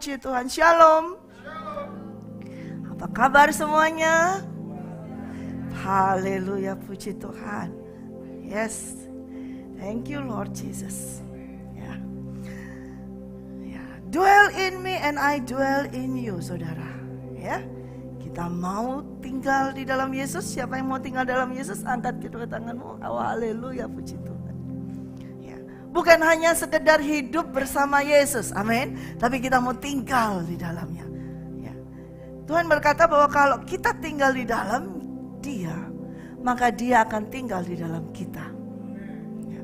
puji Tuhan. Shalom. Apa kabar semuanya? Haleluya, puji Tuhan. Yes, thank you Lord Jesus. Ya, dwell in me and I dwell in you, saudara. Ya, kita mau tinggal di dalam Yesus. Siapa yang mau tinggal dalam Yesus? Angkat kedua tanganmu. Oh, haleluya, puji Tuhan. Ya, bukan hanya sekedar hidup bersama Yesus, amin. Tapi kita mau tinggal di dalamnya. Ya, Tuhan berkata bahwa kalau kita tinggal di dalam Dia, maka Dia akan tinggal di dalam kita. Ya.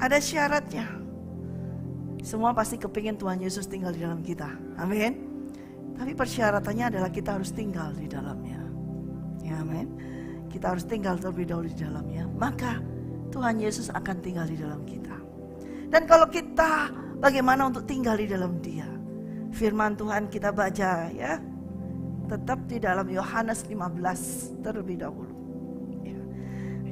Ada syaratnya. Semua pasti kepingin Tuhan Yesus tinggal di dalam kita. Amin. Tapi persyaratannya adalah kita harus tinggal di dalamnya. Ya, amin. Kita harus tinggal terlebih dahulu di dalamnya. Maka Tuhan Yesus akan tinggal di dalam kita. Dan kalau kita bagaimana untuk tinggal di dalam Dia? Firman Tuhan kita baca ya. Tetap di dalam Yohanes 15 terlebih dahulu. Ya.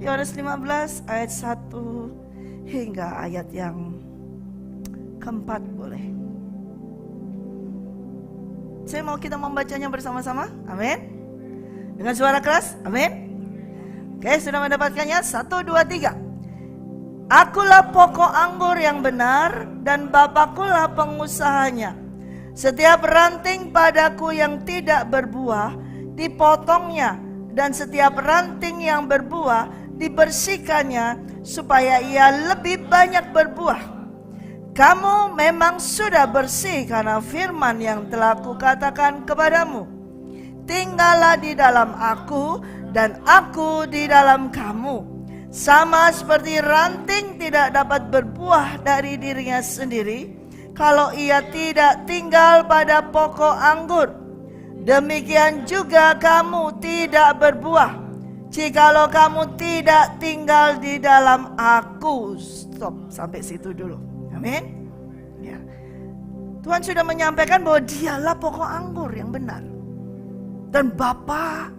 Yohanes 15 ayat 1 hingga ayat yang keempat boleh. Saya mau kita membacanya bersama-sama. Amin. Dengan suara keras. Amin. Oke, sudah mendapatkannya? 1, 2, 3. Akulah pokok anggur yang benar dan Bapakulah pengusahanya. Setiap ranting padaku yang tidak berbuah dipotongnya, dan setiap ranting yang berbuah dibersihkannya supaya ia lebih banyak berbuah. Kamu memang sudah bersih karena firman yang telah kukatakan kepadamu. Tinggallah di dalam aku dan aku di dalam kamu. Sama seperti ranting tidak dapat berbuah dari dirinya sendiri kalau ia tidak tinggal pada pokok anggur, demikian juga kamu tidak berbuah jikalau kamu tidak tinggal di dalam aku. Stop sampai situ dulu. Amin. Ya. Tuhan sudah menyampaikan bahwa Dialah pokok anggur yang benar, dan Bapa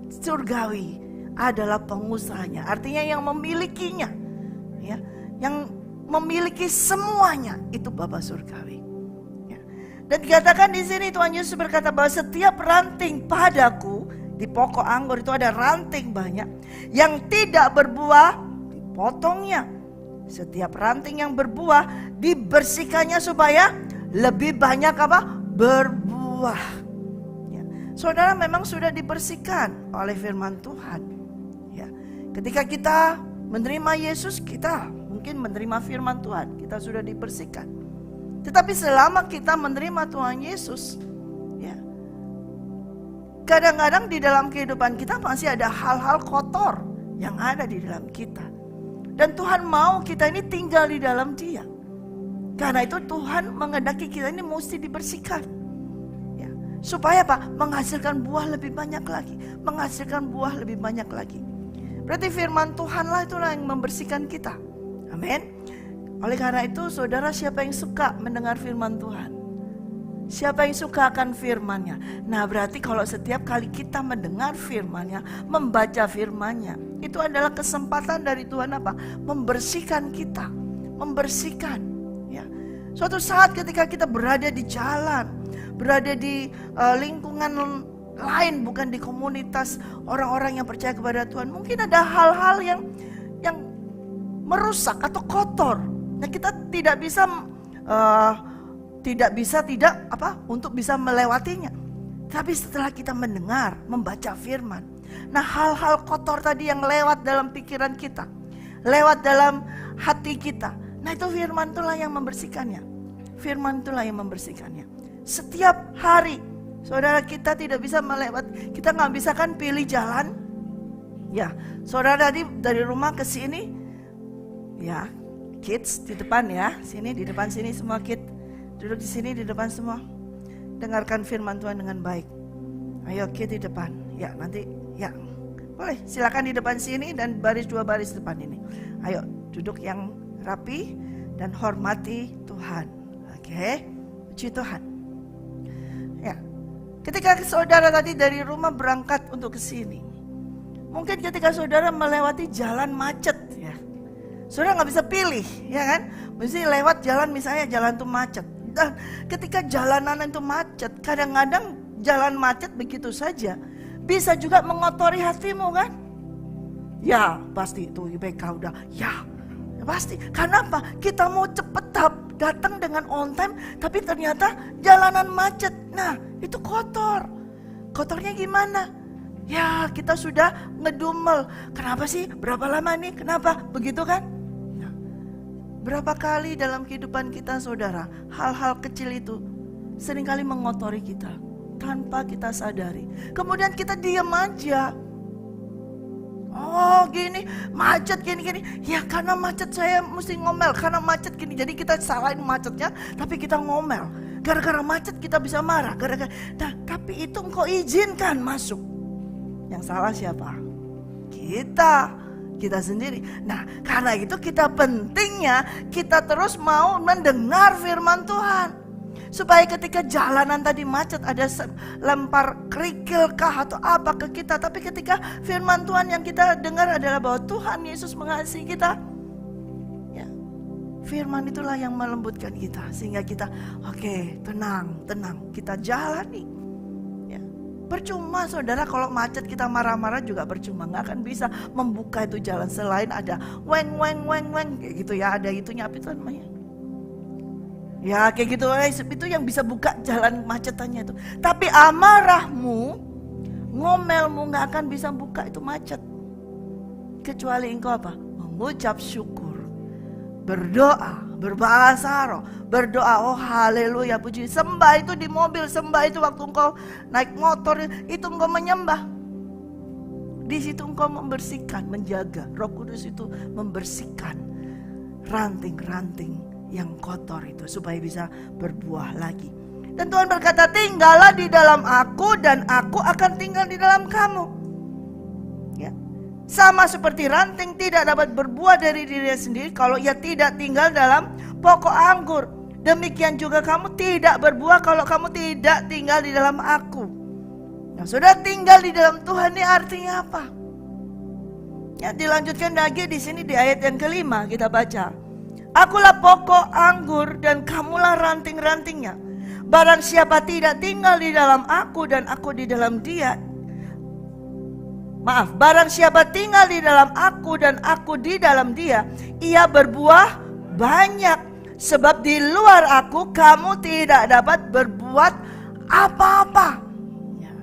surgawi adalah pengusahanya. Artinya yang memilikinya, ya, yang memiliki semuanya itu Bapa surgawi. Ya. Dan dikatakan di sini Tuhan Yesus berkata bahwa setiap ranting padaku, di pokok anggur itu ada ranting banyak yang tidak berbuah, dipotongnya. Setiap ranting yang berbuah dibersihkannya supaya lebih banyak apa? Berbuah. Ya. Saudara memang sudah dibersihkan oleh firman Tuhan. Ya. Ketika kita menerima Yesus, kita mungkin menerima firman Tuhan, kita sudah dibersihkan. Tetapi selama kita menerima Tuhan Yesus, ya, kadang-kadang di dalam kehidupan kita masih ada hal-hal kotor yang ada di dalam kita. Dan Tuhan mau kita ini tinggal di dalam Dia. Karena itu Tuhan menghendaki kita ini mesti dibersihkan. Ya, supaya apa? Menghasilkan buah lebih banyak lagi. Menghasilkan buah lebih banyak lagi. Berarti firman Tuhanlah itulah yang membersihkan kita. Amin. Oleh karena itu saudara, siapa yang suka mendengar firman Tuhan? Siapa yang suka akan firman-Nya? Nah, berarti kalau setiap kali kita mendengar firman-Nya, membaca firman-Nya, itu adalah kesempatan dari Tuhan apa? Membersihkan kita, membersihkan. Ya. Suatu saat ketika kita berada di jalan, berada di lingkungan lain, bukan di komunitas orang-orang yang percaya kepada Tuhan, mungkin ada hal-hal yang merusak atau kotor. Nah, kita tidak bisa untuk bisa melewatinya. Tapi setelah kita mendengar, membaca firman, nah hal-hal kotor tadi yang lewat dalam pikiran kita, lewat dalam hati kita, nah itu firman itulah yang membersihkannya. Firman itulah yang membersihkannya. Setiap hari, saudara, kita tidak bisa melewati, kita nggak bisa kan pilih jalan. Ya, saudara tadi dari rumah ke sini, ya, kids di depan ya, sini di depan sini semua kids. Duduk di sini di depan semua. Dengarkan firman Tuhan dengan baik. Ayo kids di depan. Ya, nanti ya. Boleh, silakan di depan sini dan dua baris depan ini. Ayo, duduk yang rapi dan hormati Tuhan. Oke. Puji Tuhan. Ya. Ketika saudara tadi dari rumah berangkat untuk ke sini, mungkin ketika saudara melewati jalan macet ya. Saudara nggak bisa pilih, ya kan? Mesti lewat jalan, misalnya jalan itu macet. Dan ketika jalanan itu macet, kadang-kadang jalan macet begitu saja bisa juga mengotori hatimu kan? Ya pasti itu IPK udah ya pasti. Kenapa? Kita mau cepet datang dengan on time, tapi ternyata jalanan macet. Nah itu kotor. Kotornya gimana? Ya kita sudah ngedumel. Kenapa sih? Berapa lama nih? Kenapa? Begitu kan? Nah, berapa kali dalam kehidupan kita saudara, hal-hal kecil itu seringkali mengotori kita tanpa kita sadari. Kemudian kita diam aja. Oh gini, macet gini. Ya karena macet saya mesti ngomel, karena macet gini. Jadi kita salahin macetnya, tapi kita ngomel. Gara-gara macet kita bisa marah. Nah, tapi itu engkau izinkan masuk. Yang salah siapa? Kita sendiri. Nah karena itu kita pentingnya kita terus mau mendengar firman Tuhan. Supaya ketika jalanan tadi macet, ada lempar kerikil kah atau apa ke kita, tapi ketika firman Tuhan yang kita dengar adalah bahwa Tuhan Yesus mengasihi kita, ya, firman itulah yang melembutkan kita sehingga kita oke, tenang, kita jalani. Ya. Percuma saudara kalau macet kita marah-marah juga percuma, nggak akan bisa membuka itu jalan selain ada weng kayak gitu ya, ada itunya apa itu namanya? Ya kayak gitu, itu yang bisa buka jalan macetannya itu. Tapi amarahmu, ngomelmu gak akan bisa buka itu macet. Kecuali engkau apa? Mengucap syukur, berdoa, berbahasa roh, berdoa, oh haleluya puji. Sembah itu di mobil, sembah itu waktu engkau naik motor, itu engkau menyembah. Di situ engkau membersihkan, menjaga. Roh Kudus itu membersihkan ranting-ranting yang kotor itu supaya bisa berbuah lagi. Dan Tuhan berkata, tinggallah di dalam aku dan aku akan tinggal di dalam kamu. Ya. Sama seperti ranting tidak dapat berbuah dari dirinya sendiri kalau ia tidak tinggal dalam pokok anggur. Demikian juga kamu tidak berbuah kalau kamu tidak tinggal di dalam aku. Nah, sudah tinggal di dalam Tuhan ini artinya apa? Ya, dilanjutkan lagi di sini di ayat yang kelima kita baca. Akulah pokok anggur dan kamulah ranting-rantingnya. Barang siapa tidak tinggal di dalam aku dan aku di dalam dia. Barang siapa tinggal di dalam aku dan aku di dalam dia, ia berbuah banyak. Sebab di luar aku kamu tidak dapat berbuat apa-apa. Ya.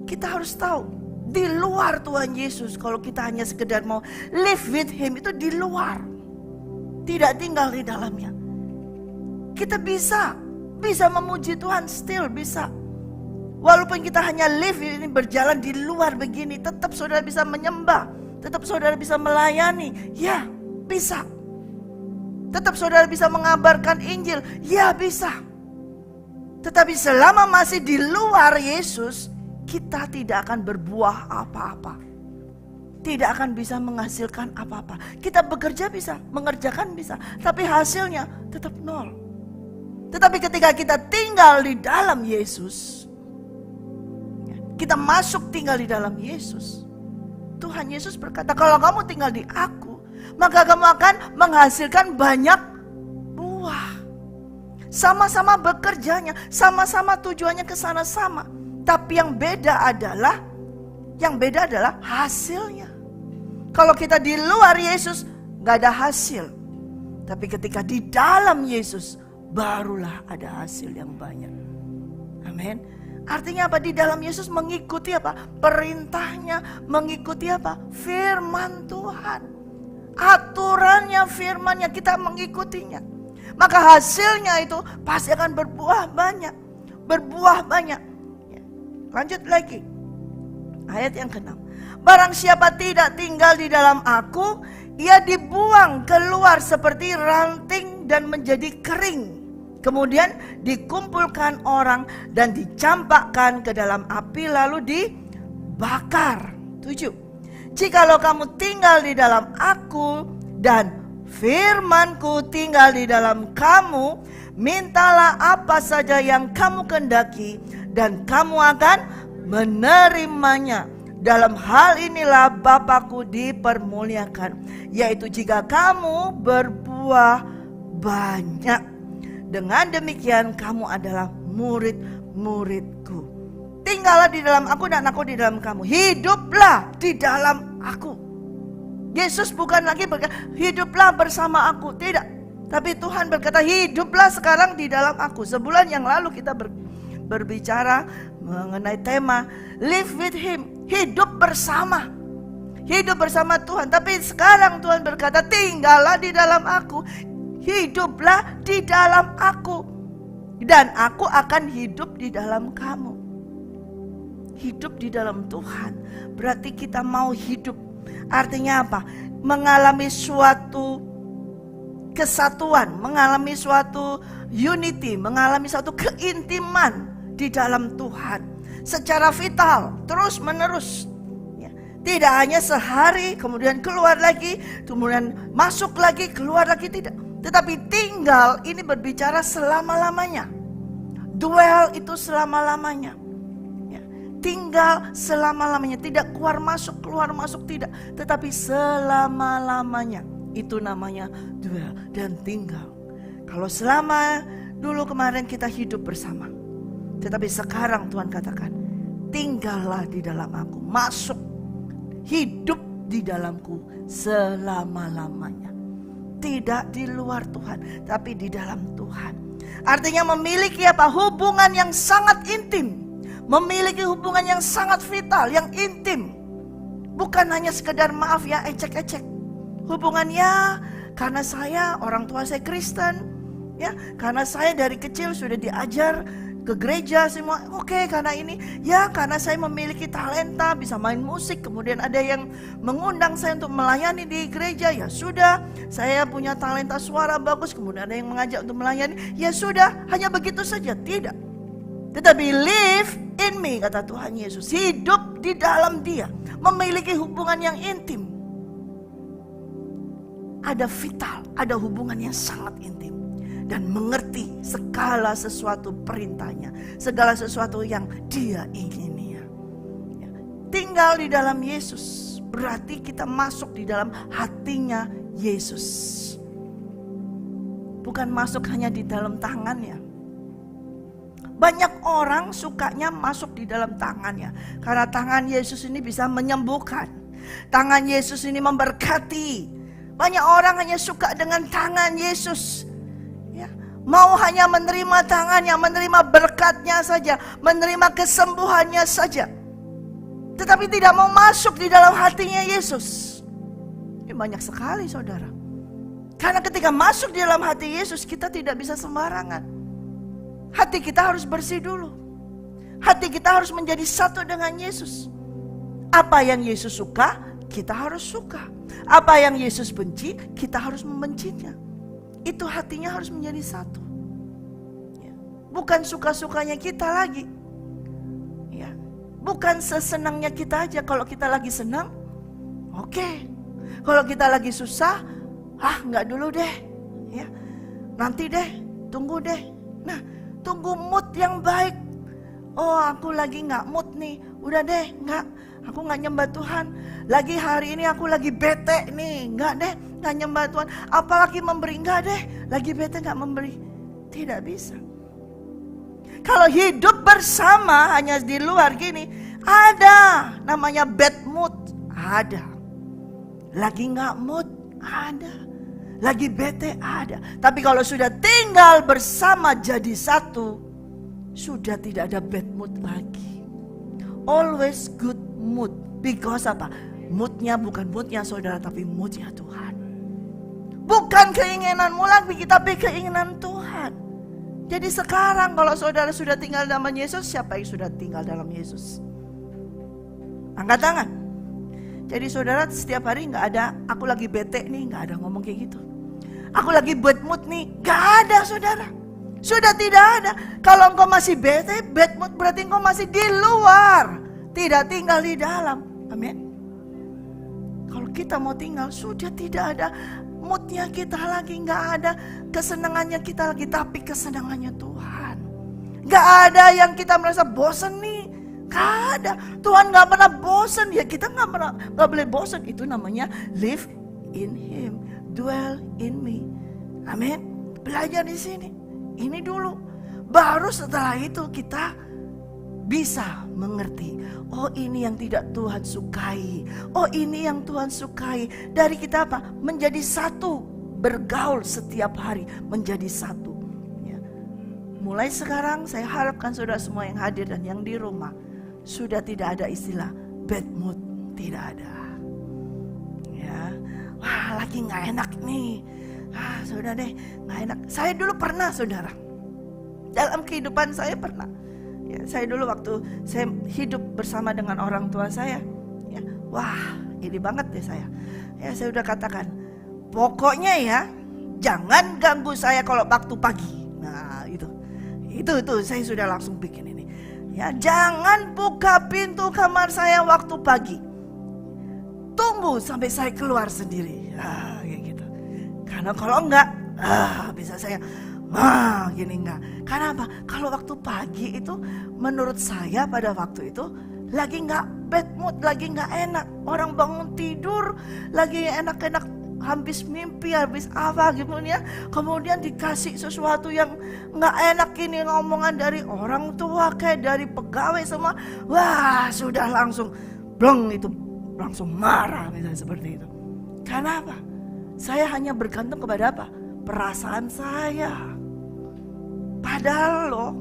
Kita harus tahu, di luar Tuhan Yesus, kalau kita hanya sekedar mau live with Him, itu di luar. Tidak tinggal di dalamnya. Kita bisa memuji Tuhan, still bisa. Walaupun kita hanya live ini berjalan di luar begini, tetap saudara bisa menyembah, tetap saudara bisa melayani, ya bisa. Tetap saudara bisa mengabarkan Injil, ya bisa. Tetapi selama masih di luar Yesus, kita tidak akan berbuah apa-apa. Tidak akan bisa menghasilkan apa-apa. Kita bekerja bisa, mengerjakan bisa, tapi hasilnya tetap nol. Tetapi ketika kita tinggal di dalam Yesus, kita masuk tinggal di dalam Yesus, Tuhan Yesus berkata, kalau kamu tinggal di aku, maka kamu akan menghasilkan banyak buah. Sama-sama bekerjanya, sama-sama tujuannya ke sana sama. Tapi yang beda adalah hasilnya. Kalau kita di luar Yesus gak ada hasil. Tapi ketika di dalam Yesus barulah ada hasil yang banyak. Amin. Artinya apa? Di dalam Yesus mengikuti apa? Perintahnya, mengikuti apa? Firman Tuhan. Aturannya, firmannya, kita mengikutinya. Maka hasilnya itu pasti akan berbuah banyak. Berbuah banyak. Lanjut lagi. Ayat yang ke-6. Barang siapa tidak tinggal di dalam aku, ia dibuang keluar seperti ranting dan menjadi kering. Kemudian dikumpulkan orang dan dicampakkan ke dalam api lalu dibakar. 7. Jikalau kamu tinggal di dalam aku dan firmanku tinggal di dalam kamu, mintalah apa saja yang kamu kehendaki dan kamu akan menerimanya. Dalam hal inilah Bapakku dipermuliakan, yaitu jika kamu berbuah banyak Dengan demikian kamu adalah murid-muridku. Tinggallah di dalam aku dan aku di dalam kamu. Hiduplah di dalam aku. Yesus bukan lagi berkata, hiduplah bersama aku. Tidak. Tapi Tuhan berkata, hiduplah sekarang di dalam aku. Sebulan yang lalu kita berbicara mengenai tema Live with Him. Hidup bersama. Hidup bersama Tuhan. Tapi sekarang Tuhan berkata, tinggallah di dalam aku. Hiduplah di dalam aku. Dan aku akan hidup di dalam kamu. Hidup di dalam Tuhan berarti kita mau hidup. Artinya apa? Mengalami suatu kesatuan, mengalami suatu unity, mengalami suatu keintiman di dalam Tuhan secara vital, terus menerus. Tidak hanya sehari kemudian keluar lagi, kemudian masuk lagi, keluar lagi, tidak. Tetapi tinggal ini berbicara selama-lamanya. Dwell itu selama-lamanya. Tinggal selama-lamanya, tidak keluar masuk tidak, tetapi selama-lamanya. Itu namanya dwell dan tinggal. Kalau selama dulu kemarin kita hidup bersama, tetapi sekarang Tuhan katakan, tinggallah di dalam aku, masuk, hidup di dalamku selama-lamanya. Tidak di luar Tuhan, tapi di dalam Tuhan. Artinya memiliki apa? Hubungan yang sangat intim. Memiliki hubungan yang sangat vital, yang intim. Bukan hanya sekedar maaf ya, ecek-ecek. Hubungannya karena saya, orang tua saya Kristen, ya, karena saya dari kecil sudah diajar ke gereja semua. Oke, karena ini, ya karena saya memiliki talenta, bisa main musik, kemudian ada yang mengundang saya untuk melayani di gereja, ya sudah. Saya punya talenta suara bagus, kemudian ada yang mengajak untuk melayani, ya sudah, hanya begitu saja. Tidak. Tetapi live in me, kata Tuhan Yesus. Hidup di dalam Dia. Memiliki hubungan yang intim. Ada vital, ada hubungan yang sangat intim. Dan mengerti segala sesuatu perintahnya. Segala sesuatu yang Dia ingini. Tinggal di dalam Yesus. Berarti kita masuk di dalam hatinya Yesus. Bukan masuk hanya di dalam tangannya. Banyak orang sukanya masuk di dalam tangannya. Karena tangan Yesus ini bisa menyembuhkan. Tangan Yesus ini memberkati. Banyak orang hanya suka dengan tangan Yesus. Ya, mau hanya menerima tangannya, menerima berkatnya saja, menerima kesembuhannya saja. Tetapi tidak mau masuk di dalam hatinya Yesus. Ini banyak sekali saudara. Karena ketika masuk di dalam hati Yesus, kita tidak bisa sembarangan. Hati kita harus bersih dulu. Hati kita harus menjadi satu dengan Yesus. Apa yang Yesus suka, kita harus suka. Apa yang Yesus benci, kita harus membencinya. Itu hatinya harus menjadi satu. Bukan suka-sukanya kita lagi. Ya. Bukan sesenangnya kita aja. Kalau kita lagi senang, oke. Kalau kita lagi susah, enggak dulu deh. Ya. Nanti deh, tunggu deh. Nah, tunggu mood yang baik. Oh, aku lagi gak mood nih. Udah deh, aku gak nyembah Tuhan. Lagi hari ini aku lagi bete nih. Gak deh, gak nyembah Tuhan. Apalagi memberi, gak deh. Lagi bete gak memberi. Tidak bisa. Kalau hidup bersama hanya di luar gini, ada namanya bad mood. Ada. Lagi gak mood, ada. Lagi bete ada. Tapi kalau sudah tinggal bersama jadi satu, sudah tidak ada bad mood lagi. Always good mood. Because apa? Moodnya bukan moodnya saudara, tapi moodnya Tuhan. Bukan keinginanmu lagi, tapi keinginan Tuhan. Jadi sekarang kalau saudara sudah tinggal dalam Yesus, siapa yang sudah tinggal dalam Yesus? Angkat tangan. Jadi saudara setiap hari gak ada, aku lagi bete nih, gak ada ngomong kayak gitu. Aku lagi bad mood nih, gak ada saudara. Sudah tidak ada. Kalau engkau masih bete, bad mood, berarti engkau masih di luar. Tidak tinggal di dalam. Amin. Kalau kita mau tinggal, sudah tidak ada moodnya kita lagi, gak ada kesenangannya kita lagi, tapi kesenangannya Tuhan. Gak ada yang kita merasa bosan nih. Gak ada. Tuhan gak pernah bosan. Ya kita gak boleh bosan. Itu namanya live in Him. Dwell in me. Amin. Belajar di sini. ini dulu. Baru setelah itu kita bisa mengerti, oh ini yang tidak Tuhan sukai, oh ini yang Tuhan sukai. Dari kita apa? Menjadi satu, bergaul setiap hari menjadi satu. Ya. Mulai sekarang saya harapkan saudara semua yang hadir dan yang di rumah sudah tidak ada istilah bad mood, tidak ada. Ya, wah lagi nggak enak nih, sudah deh nggak enak. Saya dulu pernah saudara, dalam kehidupan saya pernah. Ya, saya dulu waktu saya hidup bersama dengan orang tua saya, ya, wah ini banget ya saya. Ya saya udah katakan, pokoknya ya jangan ganggu saya kalau waktu pagi. Nah itu saya sudah langsung bikin ini. Ya jangan buka pintu kamar saya waktu pagi. Tunggu sampai saya keluar sendiri. Kayak gitu. Karena kalau enggak, bisa saya gini enggak. Karena apa? Kalau waktu pagi itu menurut saya pada waktu itu lagi enggak bad mood, lagi enggak enak. Orang bangun tidur lagi enak-enak, habis mimpi, habis apa gitu ya. Kemudian dikasih sesuatu yang enggak enak, ini ngomongan dari orang tua kayak dari pegawai semua. Wah, sudah langsung blong itu, langsung marah misalnya seperti itu. Karena apa? Saya hanya bergantung kepada apa? Perasaan saya. Padahal loh,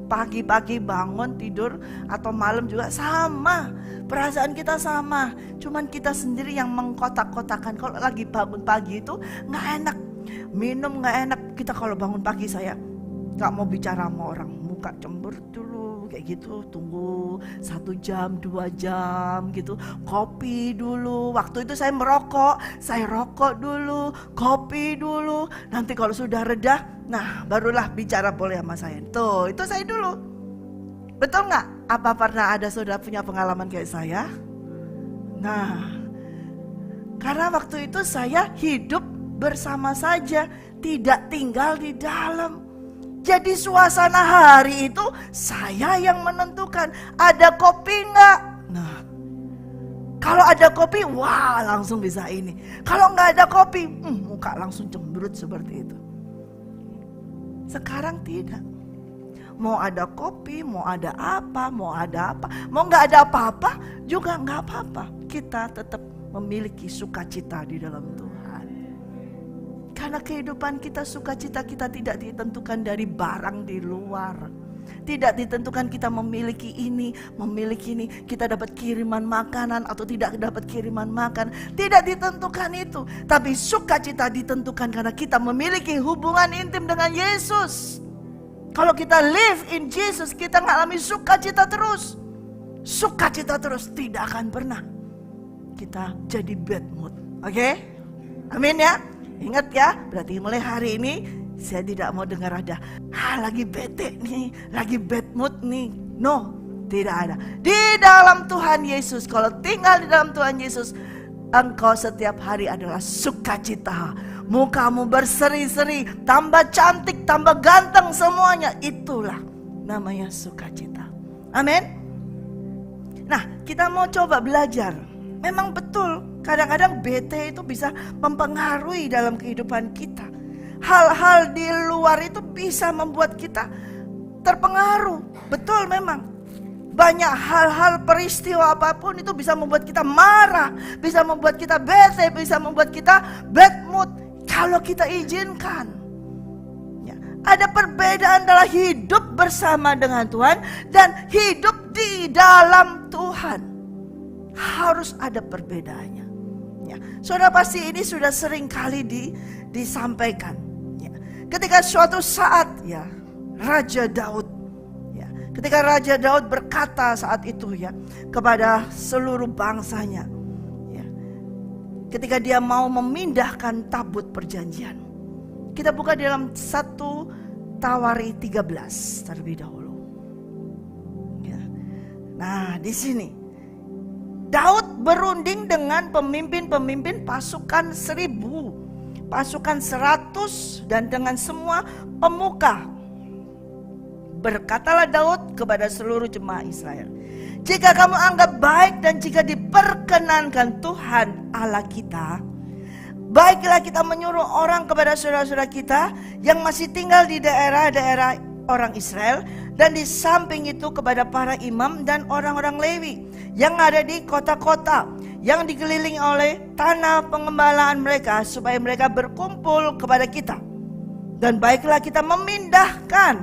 pagi-pagi bangun tidur atau malam juga sama. Perasaan kita sama. Cuman kita sendiri yang mengkotak-kotakan. Kalau lagi bangun pagi itu gak enak. Minum gak enak. Kita kalau bangun pagi saya gak mau bicara sama orang. Muka cemberut dulu kayak gitu. Tunggu 1 jam 2 jam gitu. Kopi dulu. Waktu itu saya merokok. Saya rokok dulu. Kopi dulu. Nanti kalau sudah reda, nah barulah bicara boleh sama saya. Tuh itu saya dulu. Betul gak? Apa pernah ada saudara punya pengalaman kayak saya? Nah, karena waktu itu saya hidup bersama saja, tidak tinggal di dalam. Jadi suasana hari itu saya yang menentukan. Ada kopi gak? Nah, kalau ada kopi, wah langsung bisa ini. Kalau gak ada kopi, muka langsung cemberut seperti itu. Sekarang tidak. Mau ada kopi, mau ada apa, mau gak ada apa-apa juga gak apa-apa. Kita tetap memiliki sukacita di dalam Tuhan. Karena kehidupan kita, sukacita kita tidak ditentukan dari barang di luar. Tidak ditentukan kita memiliki ini, kita dapat kiriman makanan atau tidak dapat kiriman makan. Tidak ditentukan itu. Tapi sukacita ditentukan karena kita memiliki hubungan intim dengan Yesus. Kalau kita live in Jesus, kita mengalami sukacita terus. Sukacita terus, tidak akan pernah kita jadi bad mood. Oke? Amin ya. Ingat ya, berarti mulai hari ini saya tidak mau dengar ada lagi bete nih, lagi bad mood nih. No, tidak ada. Di dalam Tuhan Yesus, kalau tinggal di dalam Tuhan Yesus, engkau setiap hari adalah sukacita. Mukamu berseri-seri, tambah cantik, tambah ganteng semuanya. Itulah namanya sukacita. Amin. Nah, kita mau coba belajar. Memang betul, kadang-kadang bete itu bisa mempengaruhi dalam kehidupan kita. Hal-hal di luar itu bisa membuat kita terpengaruh. Betul memang. Banyak hal-hal peristiwa apapun itu bisa membuat kita marah, bisa membuat kita bete, bisa membuat kita bad mood. Kalau kita izinkan. Ya, ada perbedaan adalah hidup bersama dengan Tuhan dan hidup di dalam Tuhan. Harus ada perbedaannya. Ya, saudara pasti ini sudah sering kali disampaikan. Ya, ketika suatu saat ya Raja Daud, ya, ketika Raja Daud berkata saat itu ya kepada seluruh bangsanya, ya, ketika dia mau memindahkan tabut perjanjian. Kita buka dalam 1 Tawari 13 terlebih dahulu. Ya. Nah di sini Daud berunding dengan pemimpin-pemimpin pasukan 1000, pasukan 100 dan dengan semua pemuka. Berkatalah Daud kepada seluruh jemaah Israel, jika kamu anggap baik dan jika diperkenankan Tuhan Allah kita, Baiklah kita menyuruh orang kepada saudara-saudara kita yang masih tinggal di daerah-daerah orang Israel, dan di samping itu kepada para imam dan orang-orang Lewi yang ada di kota-kota yang dikelilingi oleh tanah pengembalaan mereka, supaya mereka berkumpul kepada kita. Dan baiklah kita memindahkan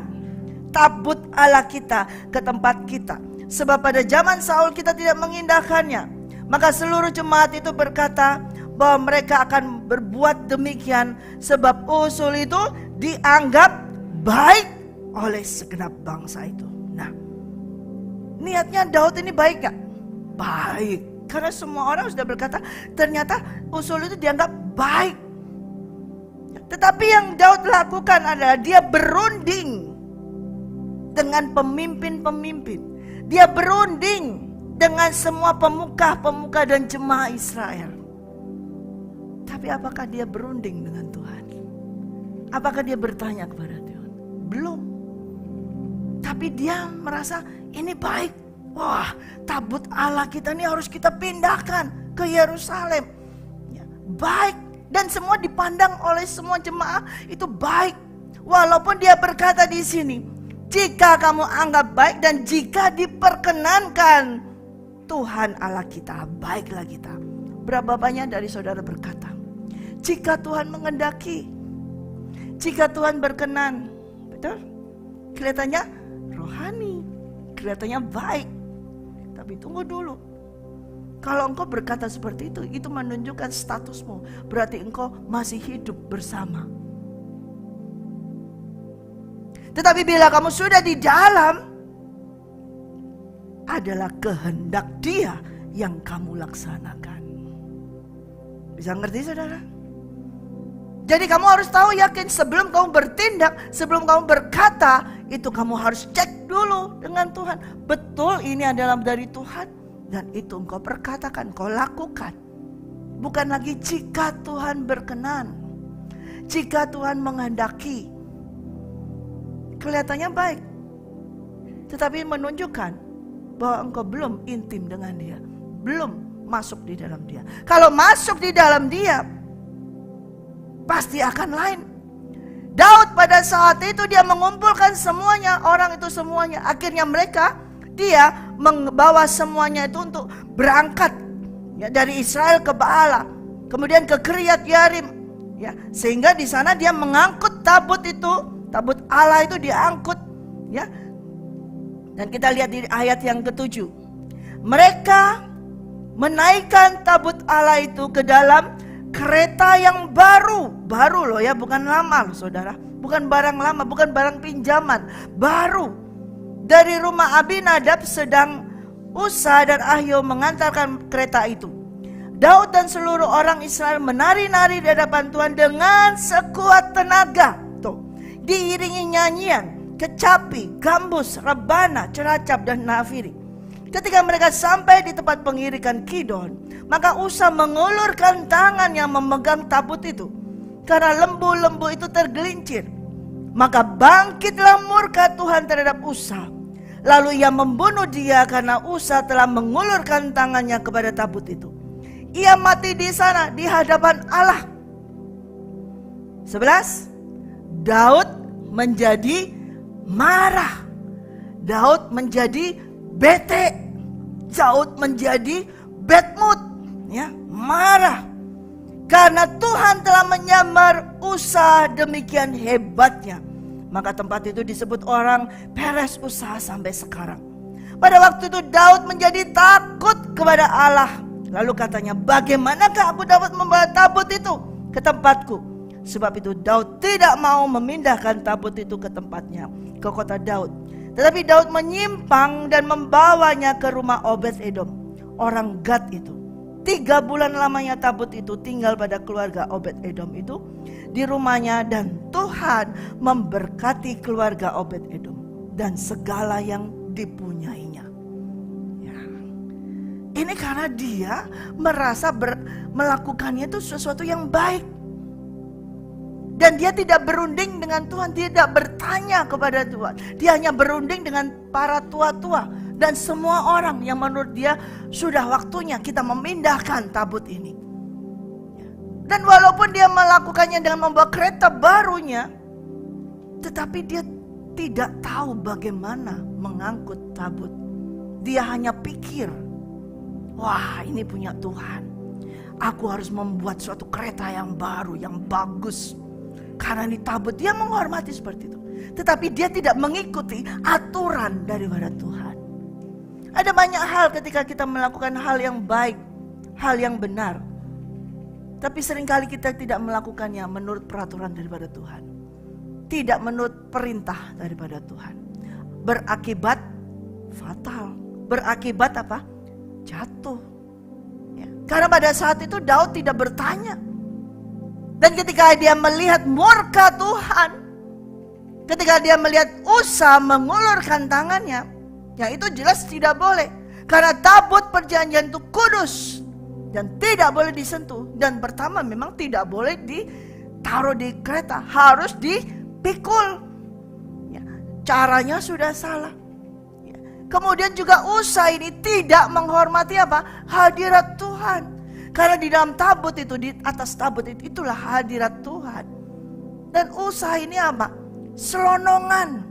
tabut Allah kita ke tempat kita, sebab pada zaman Saul kita tidak mengindahkannya. Maka seluruh jemaat itu berkata bahwa mereka akan berbuat demikian, sebab usul itu dianggap baik oleh segenap bangsa itu. Nah, niatnya Daud ini baik gak? Baik, karena semua orang sudah berkata ternyata usul itu dianggap baik. Tetapi yang Daud lakukan adalah dia berunding dengan pemimpin-pemimpin. Dia berunding dengan semua pemuka-pemuka dan jemaah Israel. Tapi apakah dia berunding dengan Tuhan? Apakah dia bertanya kepada Tuhan? Belum. Tapi dia merasa ini baik. Wah, tabut Allah kita ini harus kita pindahkan ke Yerusalem. Ya, baik. Dan semua dipandang oleh semua jemaah itu baik. Walaupun dia berkata di sini, jika kamu anggap baik dan jika diperkenankan Tuhan Allah kita, baiklah kita. Berapa banyak dari saudara berkata, jika Tuhan mengendaki, jika Tuhan berkenan, betul? Kelihatannya rohani, kelihatannya baik. Tapi tunggu dulu. Kalau engkau berkata seperti itu menunjukkan statusmu. Berarti engkau masih hidup bersama. Tetapi bila kamu sudah di dalam, adalah kehendak Dia yang kamu laksanakan. Bisa ngerti saudara? Jadi kamu harus tahu, yakin sebelum kamu bertindak, sebelum kamu berkata, itu kamu harus cek dulu dengan Tuhan. Betul ini adalah dari Tuhan, dan itu engkau perkatakan, kau lakukan. Bukan lagi jika Tuhan berkenan, jika Tuhan menghendaki. Kelihatannya baik, tetapi menunjukkan bahwa engkau belum intim dengan Dia, belum masuk di dalam Dia. Kalau masuk di dalam Dia, pasti akan lain. Daud pada saat itu dia mengumpulkan semuanya, orang itu semuanya. Akhirnya dia membawa semuanya itu untuk berangkat ya, dari Israel ke Baala, kemudian ke Kiryat Yarim, ya, sehingga di sana dia mengangkut tabut itu, tabut Allah itu diangkut, ya. Dan kita lihat di ayat yang ke-7, mereka menaikkan tabut Allah itu ke dalam kereta yang baru loh ya, bukan lama loh saudara, bukan barang lama, bukan barang pinjaman, baru. Dari rumah Abinadab sedang Usa dan Ahio mengantarkan kereta itu. Daud dan seluruh orang Israel menari-nari di hadapan Tuhan dengan sekuat tenaga. Tuh, diiringi nyanyian, kecapi, gambus, rebana, ceracap dan nafiri. Ketika mereka sampai di tempat pengirikan Kidon, maka Usa mengulurkan tangan yang memegang tabut itu, karena lembu-lembu itu tergelincir. Maka bangkitlah murka Tuhan terhadap Usa. Lalu ia membunuh dia karena Usa telah mengulurkan tangannya kepada tabut itu. Ia mati di sana di hadapan Allah. 11. Daud menjadi marah. Daud menjadi bete. Daud menjadi bad mood, ya, marah. Karena Tuhan telah menyamar Usa demikian hebatnya. Maka tempat itu disebut orang Peres Usa sampai sekarang. Pada waktu itu Daud menjadi takut kepada Allah. Lalu katanya, bagaimanakah aku dapat membawa tabut itu ke tempatku? Sebab itu Daud tidak mau memindahkan tabut itu ke tempatnya, ke kota Daud. Tetapi Daud menyimpang dan membawanya ke rumah Obed Edom, orang Gad itu. 3 bulan lamanya tabut itu tinggal pada keluarga Obed Edom itu di rumahnya, dan Tuhan memberkati keluarga Obed Edom dan segala yang dipunyainya. Ya. Ini karena dia merasa melakukannya itu sesuatu yang baik. Dan dia tidak berunding dengan Tuhan, dia tidak bertanya kepada Tuhan. Dia hanya berunding dengan para tua-tua dan semua orang yang menurut dia sudah waktunya kita memindahkan tabut ini. Dan walaupun dia melakukannya dengan membawa kereta barunya, tetapi dia tidak tahu bagaimana mengangkut tabut. Dia hanya pikir, wah ini punya Tuhan, aku harus membuat suatu kereta yang baru, yang bagus, karena ini tabut. Dia menghormati seperti itu, tetapi dia tidak mengikuti aturan daripada Tuhan. Ada banyak hal ketika kita melakukan hal yang baik, hal yang benar, tapi seringkali kita tidak melakukannya menurut peraturan daripada Tuhan, tidak menurut perintah daripada Tuhan. Berakibat fatal, berakibat apa? Jatuh. Ya. Karena pada saat itu Daud tidak bertanya. Dan ketika dia melihat murka Tuhan, ketika dia melihat Usa mengulurkan tangannya, ya itu jelas tidak boleh. Karena tabut perjanjian itu kudus dan tidak boleh disentuh. Dan pertama memang tidak boleh ditaruh di kereta, harus dipikul. Ya, caranya sudah salah. Ya. Kemudian juga Usa ini tidak menghormati apa? Hadirat Tuhan. Karena di dalam tabut itu, di atas tabut itu, itulah hadirat Tuhan. Dan Usa ini apa? Selonongan.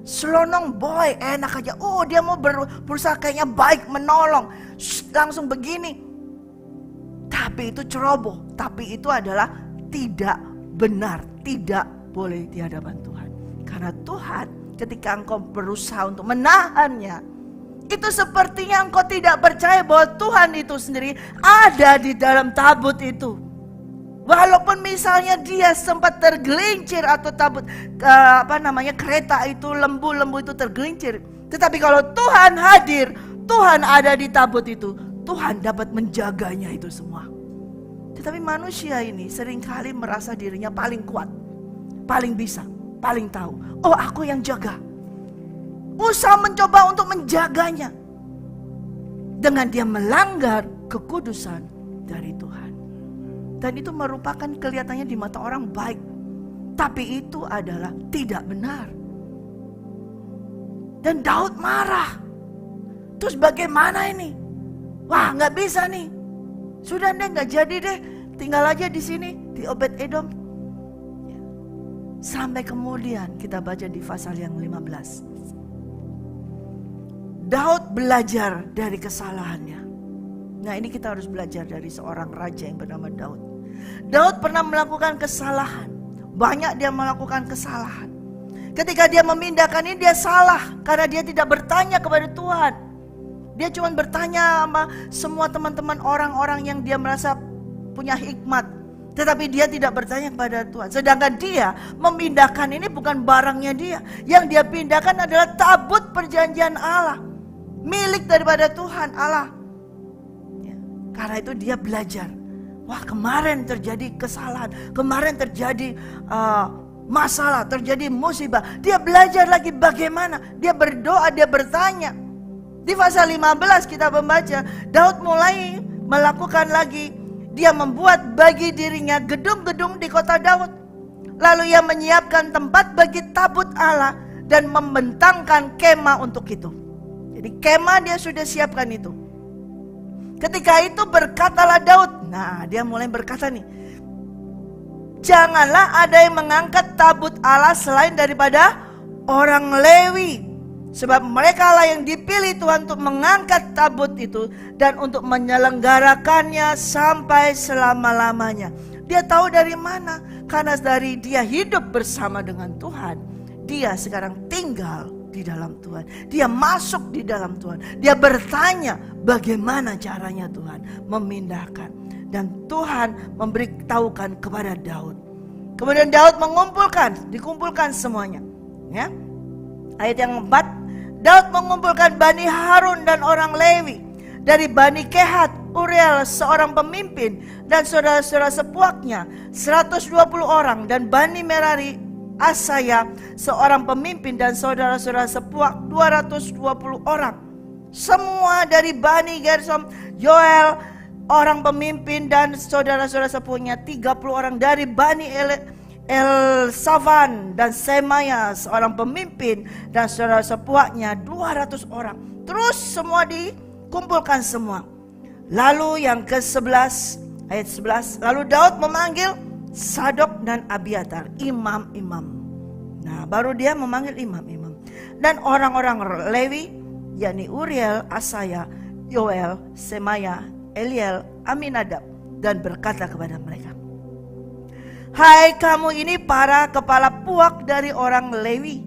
Selonong boy, enak aja. Oh, dia mau berusaha kayaknya baik, menolong. Langsung begini. Tapi itu ceroboh. Tapi itu adalah tidak benar. Tidak boleh di hadapan Tuhan. Karena Tuhan ketika engkau berusaha untuk menahannya, itu sepertinya engkau tidak percaya bahwa Tuhan itu sendiri ada di dalam tabut itu. Walaupun misalnya dia sempat tergelincir atau tabut kereta itu, lembu itu tergelincir, tetapi kalau Tuhan hadir, Tuhan ada di tabut itu, Tuhan dapat menjaganya itu semua. Tetapi manusia ini seringkali merasa dirinya paling kuat, paling bisa, paling tahu. Oh, aku yang jaga. Usaha mencoba untuk menjaganya dengan dia melanggar kekudusan dari Tuhan. Dan itu merupakan kelihatannya di mata orang baik, tapi itu adalah tidak benar. Dan Daud marah. Terus bagaimana ini? Wah, nggak bisa nih. Sudah deh, nggak jadi deh. Tinggal aja di sini di Obed-Edom. Sampai kemudian kita baca di pasal yang 15. Daud belajar dari kesalahannya. Nah, ini kita harus belajar dari seorang raja yang bernama Daud. Daud pernah melakukan kesalahan. Banyak dia melakukan kesalahan. Ketika dia memindahkan ini, dia salah karena dia tidak bertanya kepada Tuhan. Dia cuma bertanya sama semua teman-teman orang-orang yang dia merasa punya hikmat, tetapi dia tidak bertanya kepada Tuhan. Sedangkan dia memindahkan ini bukan barangnya dia. Yang dia pindahkan adalah tabut perjanjian Allah, milik daripada Tuhan Allah. Ya, karena itu dia belajar. Wah, kemarin terjadi kesalahan, kemarin terjadi masalah, terjadi musibah. Dia belajar lagi bagaimana. Dia berdoa, dia bertanya. Di pasal 15 kita membaca, Daud mulai melakukan lagi. Dia membuat bagi dirinya gedung-gedung di kota Daud. Lalu ia menyiapkan tempat bagi tabut Allah dan membentangkan kemah untuk itu. Jadi kemah dia sudah siapkan itu. Ketika itu berkatalah Daud, nah dia mulai berkata nih, janganlah ada yang mengangkat tabut Allah selain daripada orang Lewi. Sebab mereka lah yang dipilih Tuhan untuk mengangkat tabut itu dan untuk menyelenggarakannya sampai selama-lamanya. Dia tahu dari mana? Karena dari dia hidup bersama dengan Tuhan, dia sekarang tinggal di dalam Tuhan. Dia masuk di dalam Tuhan. Dia bertanya bagaimana caranya Tuhan memindahkan. Dan Tuhan memberitahukan kepada Daud. Kemudian Daud dikumpulkan semuanya. Ya. Ayat yang 4, Daud mengumpulkan Bani Harun dan orang Lewi. Dari Bani Kehat, Uriel seorang pemimpin dan saudara-saudara sepuaknya 120 orang. Dan Bani Merari, Asaya seorang pemimpin dan saudara-saudara sepuak 220 orang. Semua dari Bani Gersom, Yoel orang pemimpin dan saudara-saudara sepuaknya 30 orang. Dari Bani Elsafan dan Semaya seorang pemimpin dan saudara sepuaknya 200 orang. Terus semua dikumpulkan semua. Lalu yang ke-11 Ayat 11, lalu Daud memanggil Sadok dan Abiatar, imam-imam. Nah, baru dia memanggil imam-imam. Dan orang-orang Lewi, yakni Uriel, Asaya, Yoel, Semaya, Eliel, Aminadab, dan berkata kepada mereka, hai kamu ini para kepala puak dari orang Lewi,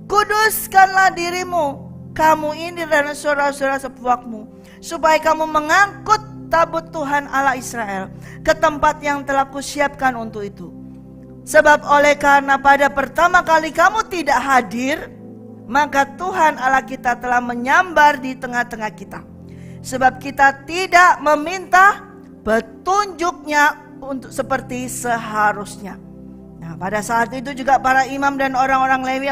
kuduskanlah dirimu, kamu ini dan saudara-saudara sepuakmu, supaya kamu mengangkut tabut Tuhan Allah Israel ke tempat yang telah kusiapkan untuk itu. Sebab oleh karena pada pertama kali kamu tidak hadir, maka Tuhan Allah kita telah menyambar di tengah-tengah kita. Sebab kita tidak meminta petunjuknya untuk seperti seharusnya. Nah, pada saat itu juga para imam dan orang-orang Lewi